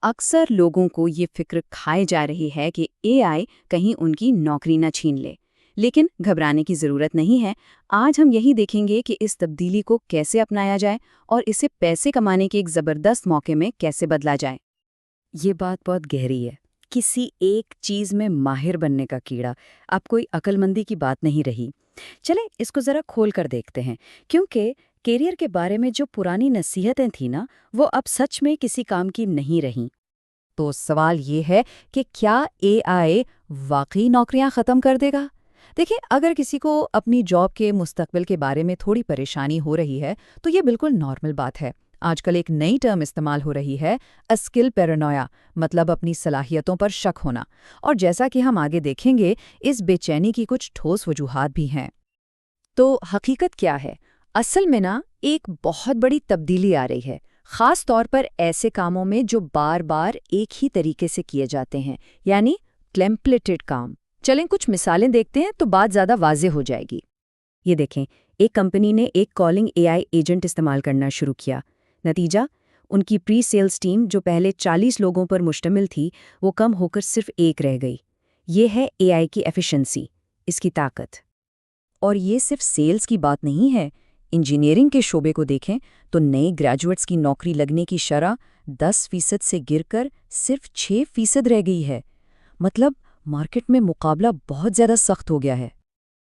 اکثر لوگوں کو یہ فکر کھائے جا رہی ہے کہ اے آئی کہیں ان کی نوکری نہ چھین لے، لیکن گھبرانے کی ضرورت نہیں ہے۔ آج ہم یہی دیکھیں گے کہ اس تبدیلی کو کیسے اپنایا جائے اور اسے پیسے کمانے کے ایک زبردست موقع میں کیسے بدلا جائے۔ یہ بات بہت گہری ہے۔ کسی ایک چیز میں ماہر بننے کا کیڑا اب کوئی عقل مندی کی بات نہیں رہی۔ چلیں اس کو ذرا کھول کر دیکھتے ہیں، کیونکہ کیریئر کے بارے میں جو پرانی نصیحتیں تھیں نا، وہ اب سچ میں کسی کام کی نہیں رہیں۔ تو سوال یہ ہے کہ کیا اے آئی واقعی نوکریاں ختم کر دے گا؟ دیکھیں، اگر کسی کو اپنی جاب کے مستقبل کے بارے میں تھوڑی پریشانی ہو رہی ہے تو یہ بالکل نارمل بات ہے۔ آج کل ایک نئی ٹرم استعمال ہو رہی ہے، اسکل پیرانویا، مطلب اپنی صلاحیتوں پر شک ہونا۔ اور جیسا کہ ہم آگے دیکھیں گے، اس بے چینی کی کچھ ٹھوس وجوہات بھی ہیں۔ تو حقیقت کیا ہے؟ اصل میں نا ایک بہت بڑی تبدیلی آ رہی ہے، خاص طور پر ایسے کاموں میں جو بار بار ایک ہی طریقے سے کیے جاتے ہیں، یعنی ٹیمپلیٹڈ کام۔ چلیں کچھ مثالیں دیکھتے ہیں تو بات زیادہ واضح ہو جائے گی۔ یہ دیکھیں، ایک کمپنی نے ایک کالنگ اے آئی ایجنٹ استعمال کرنا شروع کیا۔ نتیجہ، ان کی پری سیلز ٹیم جو پہلے 40 لوگوں پر مشتمل تھی، وہ کم ہو کر صرف 1 رہ گئی۔ یہ ہے اے آئی کی ایفیشنسی، اس کی طاقت۔ اور یہ صرف سیلز کی بات نہیں ہے۔ انجینئرنگ کے شعبے کو دیکھیں تو نئے گریجویٹس کی نوکری لگنے کی شرح 10% سے گر کر صرف 6% رہ گئی ہے۔ مطلب مارکیٹ میں مقابلہ بہت زیادہ سخت ہو گیا ہے۔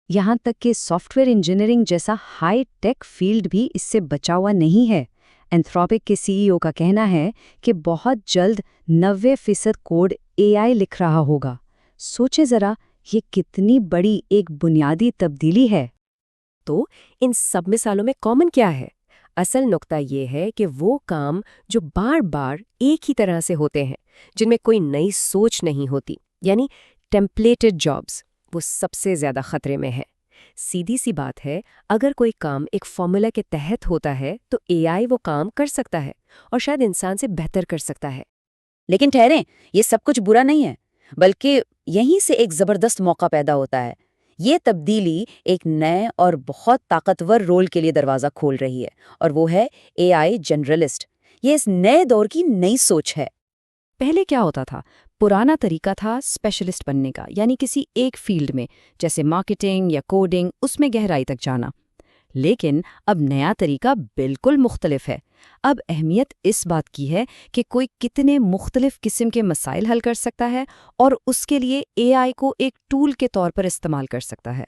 یہاں تک کہ سافٹ ویئر انجینئرنگ جیسا ہائی ٹیک فیلڈ بھی اس سے بچا ہوا نہیں ہے۔ اینتھروپک کے CEO کا کہنا ہے کہ بہت جلد 90% کوڈ اے آئی لکھ رہا ہوگا۔ سوچیں ذرا، یہ کتنی بڑی ایک بنیادی تبدیلی ہے۔ تو ان سب مثالوں میں کامن کیا ہے؟ اصل نقطہ یہ ہے کہ وہ کام جو بار بار ایک ہی طرح سے ہوتے ہیں، جن میں کوئی نئی سوچ نہیں ہوتی، یعنی ٹیمپلیٹڈ جابز، وہ سب سے زیادہ خطرے میں ہے۔ سیدھی سی بات ہے، اگر کوئی کام ایک فارمولا کے تحت ہوتا ہے تو اے آئی وہ کام کر سکتا ہے، اور شاید انسان سے بہتر کر سکتا ہے۔ لیکن ٹھہریں، یہ سب کچھ برا نہیں ہے، بلکہ یہیں سے ایک زبردست موقع پیدا ہوتا ہے۔ یہ تبدیلی ایک نئے اور بہت طاقتور رول کے لیے دروازہ کھول رہی ہے، اور وہ ہے اے آئی جنرلسٹ۔ یہ اس نئے دور کی نئی سوچ ہے۔ پہلے کیا ہوتا تھا؟ پرانا طریقہ تھا اسپیشلسٹ بننے کا، یعنی کسی ایک فیلڈ میں، جیسے مارکیٹنگ یا کوڈنگ، اس میں گہرائی تک جانا۔ لیکن اب نیا طریقہ بالکل مختلف ہے۔ اب اہمیت اس بات کی ہے کہ کوئی کتنے مختلف قسم کے مسائل حل کر سکتا ہے، اور اس کے لیے اے آئی کو ایک ٹول کے طور پر استعمال کر سکتا ہے۔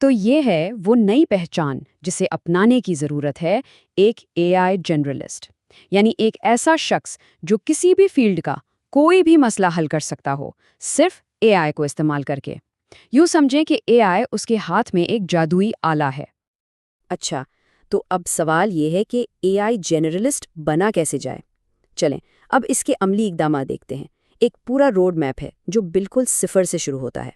تو یہ ہے وہ نئی پہچان جسے اپنانے کی ضرورت ہے، ایک اے آئی جنرلسٹ، یعنی ایک ایسا شخص جو کسی بھی فیلڈ کا کوئی بھی مسئلہ حل کر سکتا ہو، صرف اے آئی کو استعمال کر کے۔ یوں سمجھیں کہ اے آئی اس کے ہاتھ میں ایک جادوئی آلہ ہے۔ اچھا، تو اب سوال یہ ہے کہ اے آئی جنرلسٹ بنا کیسے جائے؟ چلیں اب اس کے عملی اقدامات دیکھتے ہیں۔ ایک پورا روڈ میپ ہے جو بالکل صفر سے شروع ہوتا ہے۔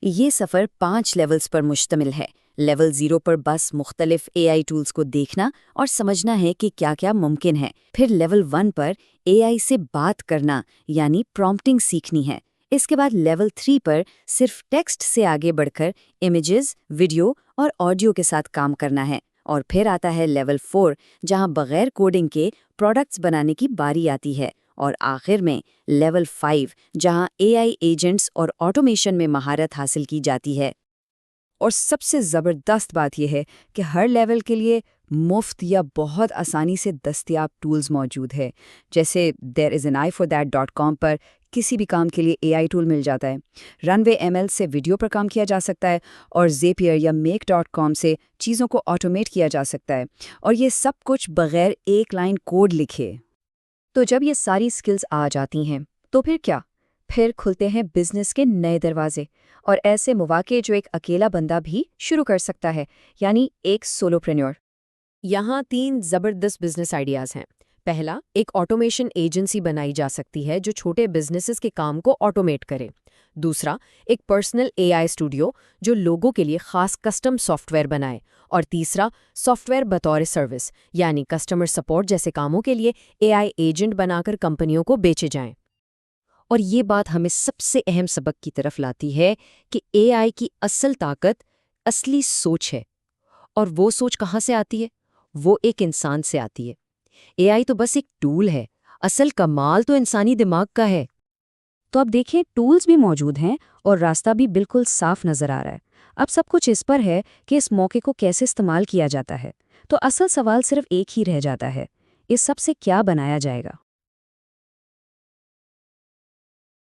یہ سفر 5 لیولز پر مشتمل ہے۔ لیول 0 پر بس مختلف اے آئی ٹولز کو دیکھنا اور سمجھنا ہے کہ کیا کیا ممکن ہے۔ پھر لیول 1 پر اے آئی سے بات کرنا، یعنی پرومپٹنگ سیکھنی ہے۔ اس کے بعد لیول 3 پر صرف ٹیکسٹ سے آگے بڑھ کر امیجز، ویڈیو اور آڈیو کے ساتھ کام کرنا ہے۔ اور پھر آتا ہے لیول 4، جہاں بغیر کوڈنگ کے پروڈکٹس بنانے کی باری آتی ہے۔ اور آخر میں لیول 5، جہاں اے آئی ایجنٹس اور آٹومیشن میں مہارت حاصل کی جاتی ہے۔ اور سب سے زبردست بات یہ ہے کہ ہر لیول کے لیے مفت یا بہت آسانی سے دستیاب ٹولز موجود ہے۔ جیسے thereisanaifforthat.com پر کسی بھی کام کے لیے اے آئی ٹول مل جاتا ہے۔ رن وے ML سے ویڈیو پر کام کیا جا سکتا ہے، اور زیپیئر یا make.com سے چیزوں کو آٹومیٹ کیا جا سکتا ہے، اور یہ سب کچھ بغیر ایک لائن کوڈ لکھے۔ تو جب یہ ساری سکلز آ جاتی ہیں تو پھر کیا؟ پھر کھلتے ہیں بزنس کے نئے دروازے، اور ایسے مواقع جو ایک اکیلا بندہ بھی شروع کر سکتا ہے، یعنی ایک سولوپرینیور۔ یہاں 3 زبردست بزنس آئیڈیاز ہیں۔ پہلا، ایک آٹومیشن ایجنسی بنائی جا سکتی ہے جو چھوٹے بزنسز کے کام کو آٹومیٹ کرے۔ دوسرا، ایک پرسنل اے آئی اسٹوڈیو جو لوگوں کے لیے خاص کسٹم سافٹ ویئر بنائے۔ اور تیسرا، سافٹ ویئر بطور سروس، یعنی کسٹمر سپورٹ جیسے کاموں کے لیے اے آئی ایجنٹ بنا کر کمپنیوں کو بیچے جائیں۔ اور یہ بات ہمیں سب سے اہم سبق کی طرف لاتی ہے کہ اے آئی کی اصل طاقت اصلی سوچ ہے۔ اور وہ سوچ کہاں سے آتی ہے؟ وہ ایک انسان سے آتی ہے۔ اے آئی تو بس ایک ٹول ہے، اصل کمال تو انسانی دماغ کا ہے۔ تو اب دیکھیں ٹولز بھی موجود ہیں اور راستہ بھی بالکل صاف نظر آ رہا ہے۔ اب سب کچھ اس پر ہے کہ اس موقع کو کیسے استعمال کیا جاتا ہے۔ تو اصل سوال صرف ایک ہی رہ جاتا ہے، اس سب سے کیا بنایا جائے گا؟